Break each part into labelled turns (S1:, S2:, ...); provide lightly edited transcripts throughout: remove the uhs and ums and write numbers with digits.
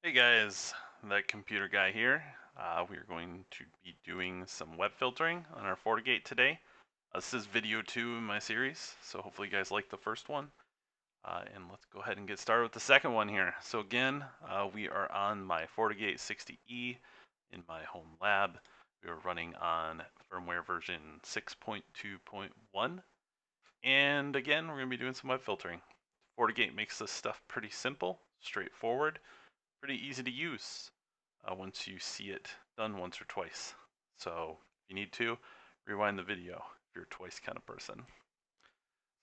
S1: Hey guys, that computer guy here. We are going to be doing some web filtering on our FortiGate today. This is video 2 in my series, so hopefully you guys liked the first one. And let's go ahead and get started with the second one here. So again, we are on my FortiGate 60E in my home lab. We are running on firmware version 6.2.1. And again, we're going to be doing some web filtering. FortiGate makes this stuff pretty simple, straightforward, pretty easy to use once you see it done once or twice. So if you need to, rewind the video if you're a twice kind of person.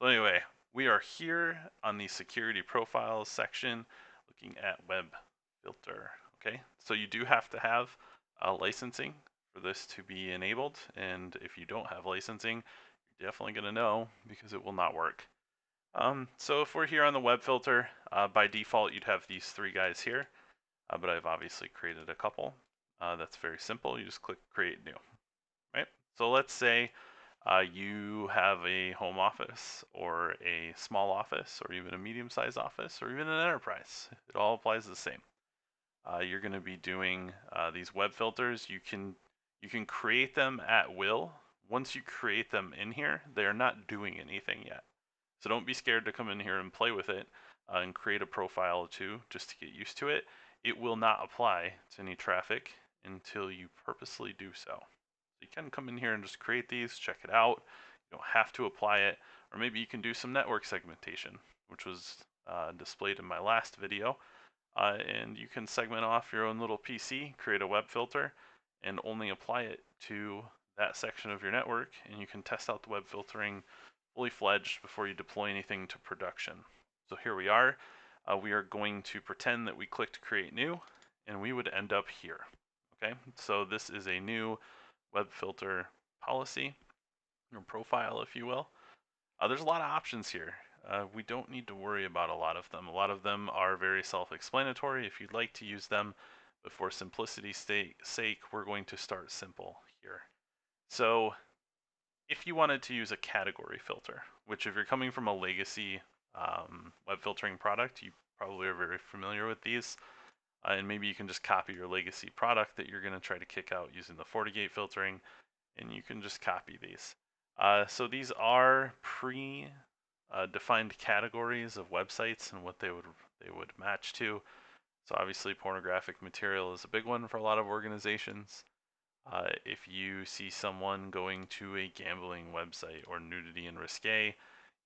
S1: So anyway, we are here on the security profiles section looking at web filter. Okay, so you do have to have licensing for this to be enabled, and if you don't have licensing, you're definitely going to know because it will not work. So if we're here on the web filter, by default you'd have these three guys here. But I've obviously created a couple. That's very simple. You just click create new, right? So let's say you have a home office or a small office or even a medium-sized office or even an enterprise. It all applies the same. You're going to be doing these web filters. You can create them at will. Once you create them in here, they're not doing anything yet. So don't be scared to come in here and play with it and create a profile or two just to get used to it. It will not apply to any traffic until you purposely do so. You can come in here and just create these, check it out. You don't have to apply it, or maybe you can do some network segmentation, which was displayed in my last video. And you can segment off your own little PC, create a web filter, and only apply it to that section of your network, and you can test out the web filtering fully fledged before you deploy anything to production. So here we are. We are going to pretend that we clicked create new, and we would end up here. Okay, so this is a new web filter policy, or profile, if you will. There's a lot of options here. We don't need to worry about a lot of them. A lot of them are very self-explanatory if you'd like to use them, but for simplicity's sake, we're going to start simple here. So if you wanted to use a category filter, which if you're coming from a legacy web filtering product, you probably are very familiar with these. And maybe you can just copy your legacy product that you're going to try to kick out using the FortiGate filtering, and you can just copy these. So these are pre-defined categories of websites and what they would match to. So obviously pornographic material is a big one for a lot of organizations. If you see someone going to a gambling website or nudity and risque,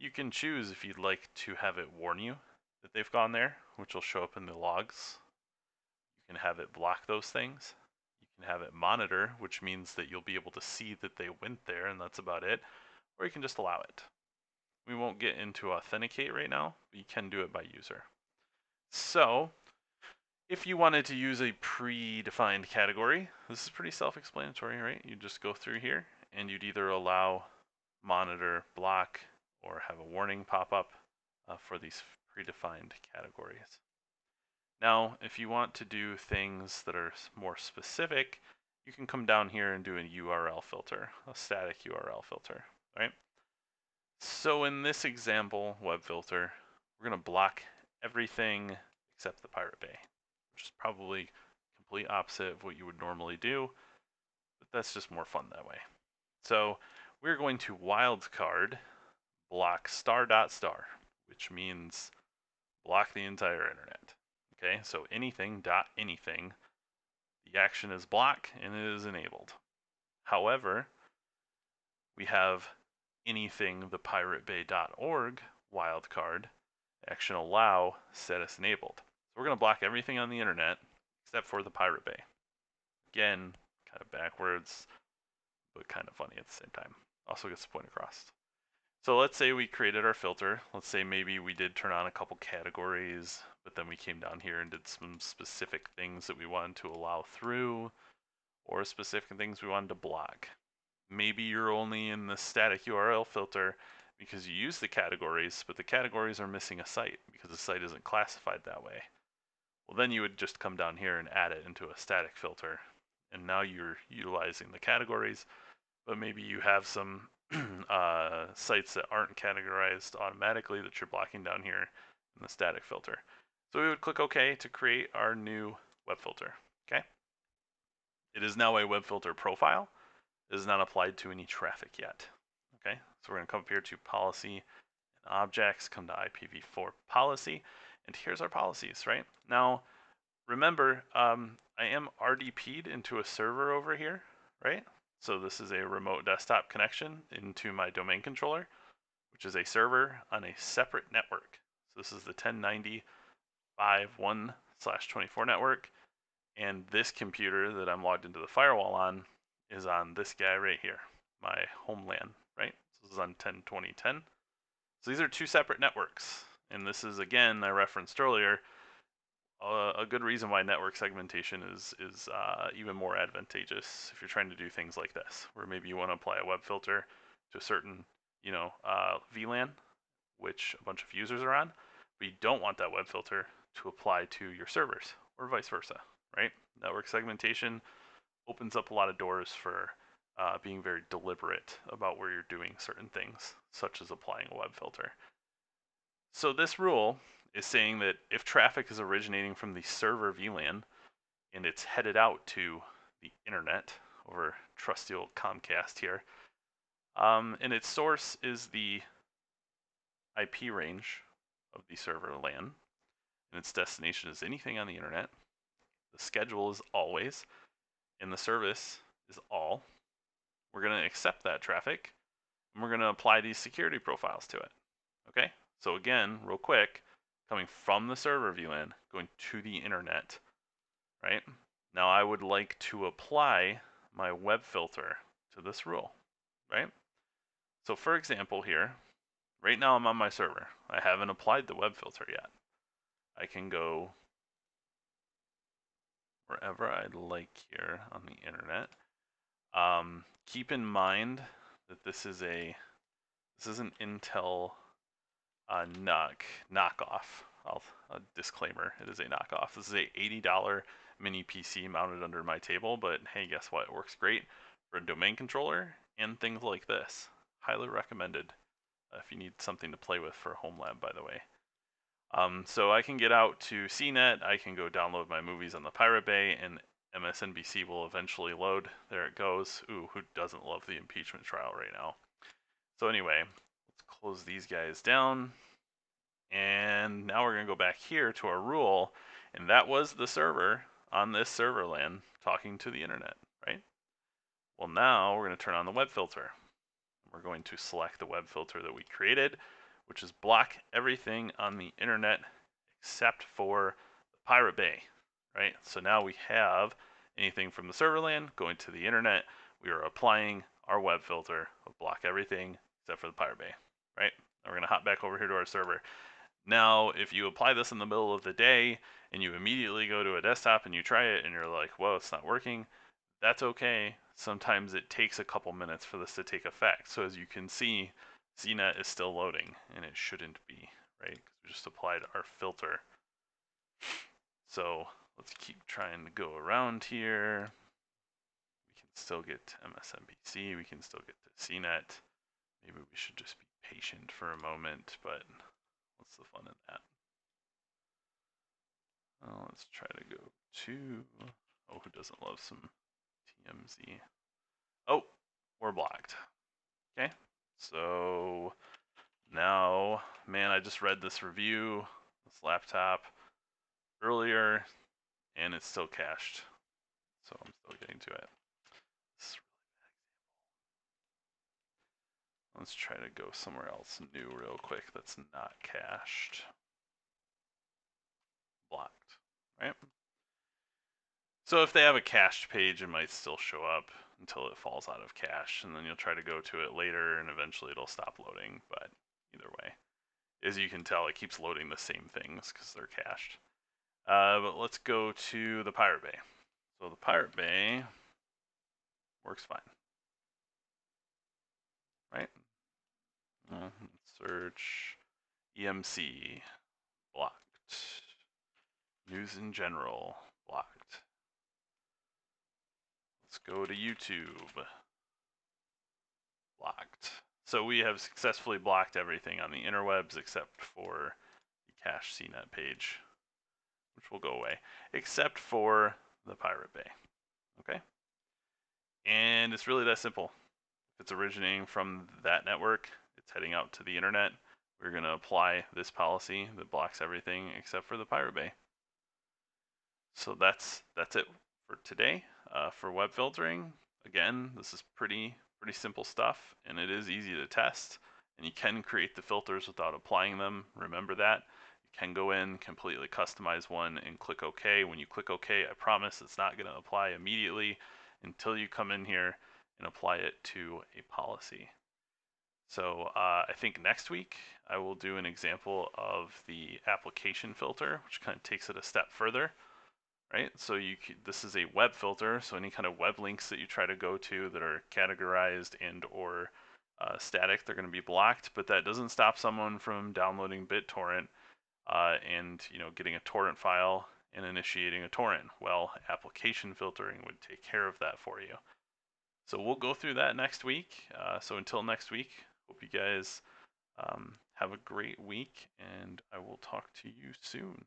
S1: you can choose if you'd like to have it warn you that they've gone there, which will show up in the logs. You can have it block those things. You can have it monitor, which means that you'll be able to see that they went there and that's about it. Or you can just allow it. We won't get into authenticate right now, but you can do it by user. So if you wanted to use a predefined category, this is pretty self-explanatory, right? You just go through here and you'd either allow, monitor, block, or have a warning pop up for these predefined categories. Now, if you want to do things that are more specific, you can come down here and do a URL filter, a static URL filter, right? So in this example web filter, we're going to block everything except the Pirate Bay, which is probably complete opposite of what you would normally do, but that's just more fun that way. So we're going to wildcard block star.star, which means block the entire internet. Okay, so anything dot anything, the action is block and it is enabled. However, we have anything the piratebay.org wildcard action allow status enabled. So we're going to block everything on the internet except for the Pirate Bay. Again, kind of backwards, but kind of funny at the same time. Also gets the point across. So let's say we created our filter. Let's say maybe we did turn on a couple categories, but then we came down here and did some specific things that we wanted to allow through, or specific things we wanted to block. Maybe you're only in the static URL filter because you use the categories, but the categories are missing a site because the site isn't classified that way. Well, then you would just come down here and add it into a static filter. And now you're utilizing the categories, but maybe you have some sites that aren't categorized automatically that you're blocking down here in the static filter. So we would click OK to create our new web filter. Okay. It is now a web filter profile. It is not applied to any traffic yet. Okay. So we're going to come up here to policy and objects, come to Ipv4 policy, and here's our policies, right? Now, remember, I am RDP'd into a server over here, right? So this is a remote desktop connection into my domain controller, which is a server on a separate network. So this is the 1090.5.1/24 network, and this computer that I'm logged into the firewall on is on this guy right here, my homeland, right? So this is on 10.20.10. So these are two separate networks, and this is, again, I referenced earlier, a good reason why network segmentation is even more advantageous if you're trying to do things like this, where maybe you want to apply a web filter to a certain, VLAN, which a bunch of users are on, but you don't want that web filter to apply to your servers, or vice versa, right? Network segmentation opens up a lot of doors for being very deliberate about where you're doing certain things, such as applying a web filter. So this rule is saying that if traffic is originating from the server VLAN and it's headed out to the internet over trusty old Comcast here, and its source is the IP range of the server LAN, and its destination is anything on the internet, the schedule is always, and the service is all, we're going to accept that traffic, and we're going to apply these security profiles to it. Okay? So again, real quick, coming from the server VLAN, going to the internet, right? Now I would like to apply my web filter to this rule, right? So for example here, right now I'm on my server. I haven't applied the web filter yet. I can go wherever I'd like here on the internet. Keep in mind that this is an Intel knockoff. A disclaimer: it is a knockoff. This is a $80 mini PC mounted under my table, but hey, guess what? It works great for a domain controller and things like this. Highly recommended if you need something to play with for a home lab, by the way. So I can get out to CNET, I can go download my movies on the Pirate Bay, and MSNBC will eventually load. There it goes. Ooh, who doesn't love the impeachment trial right now? So anyway, let's close these guys down. And now we're going to go back here to our rule, and that was the server on this server LAN talking to the internet, right? Well, now we're going to turn on the web filter. We're going to select the web filter that we created, which is block everything on the internet except for the Pirate Bay, right? So now we have anything from the server LAN going to the internet. We are applying our web filter of block everything except for the Pirate Bay, right? Now we're going to hop back over here to our server. Now, if you apply this in the middle of the day and you immediately go to a desktop and you try it and you're like, whoa, it's not working, that's okay. Sometimes it takes a couple minutes for this to take effect. So as you can see, CNET is still loading, and it shouldn't be, right? Because we just applied our filter. So let's keep trying to go around here. We can still get to MSNBC. We can still get to CNET. Maybe we should just be patient for a moment, but what's the fun in that? Let's try to go to, oh, who doesn't love some TMZ? Oh, we're blocked. Okay, so now, man, I just read this review, this laptop earlier, and it's still cached. So I'm still getting to it. This is really bad example. Let's try to go somewhere else new real quick that's not cached. Blocked, right? So if they have a cached page, it might still show up until it falls out of cache, and then you'll try to go to it later, and eventually it'll stop loading, but either way. As you can tell, it keeps loading the same things because they're cached. But let's go to the Pirate Bay. So the Pirate Bay works fine, right? Search EMC, blocked. News in general, blocked. Let's go to YouTube, blocked. So we have successfully blocked everything on the interwebs except for the cache CNET page. which will go away, except for the Pirate Bay. Okay? And it's really that simple. If it's originating from that network, it's heading out to the internet, we're going to apply this policy that blocks everything except for the Pirate Bay. So that's it for today. For web filtering, again, this is pretty simple stuff, and it is easy to test. And you can create the filters without applying them. Remember that. You can go in, completely customize one, and click OK. When you click OK, I promise it's not going to apply immediately until you come in here and apply it to a policy. So I think next week I will do an example of the application filter, which kind of takes it a step further. Right, so this is a web filter, so any kind of web links that you try to go to that are categorized and or static, they're going to be blocked. But that doesn't stop someone from downloading BitTorrent and getting a torrent file and initiating a torrent. Well, application filtering would take care of that for you. So we'll go through that next week. So until next week, hope you guys have a great week, and I will talk to you soon.